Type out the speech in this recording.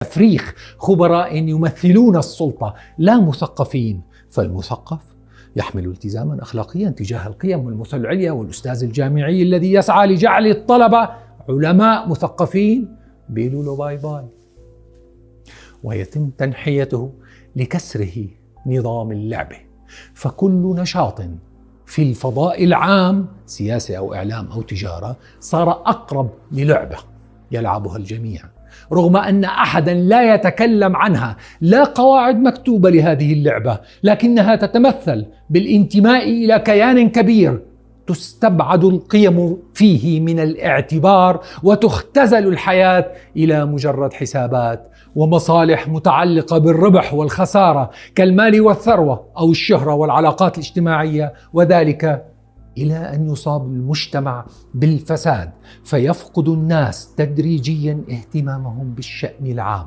تفريخ خبراء يمثلون السلطة لا مثقفين، فالمثقف يحمل التزاما أخلاقيا تجاه القيم والمثل العليا، والأستاذ الجامعي الذي يسعى لجعل الطلبة علماء مثقفين بيقولوا له باي باي، ويتم تنحيته لكسره نظام اللعبة. فكل نشاط في الفضاء العام، سياسة أو إعلام أو تجارة، صار أقرب للعبة يلعبها الجميع، رغم أن أحدا لا يتكلم عنها، لا قواعد مكتوبة لهذه اللعبة، لكنها تتمثل بالانتماء إلى كيان كبير تستبعد القيم فيه من الاعتبار، وتختزل الحياة إلى مجرد حسابات ومصالح متعلقة بالربح والخسارة كالمال والثروة أو الشهرة والعلاقات الاجتماعية، وذلك إلى أن يصاب المجتمع بالفساد، فيفقد الناس تدريجيا اهتمامهم بالشأن العام.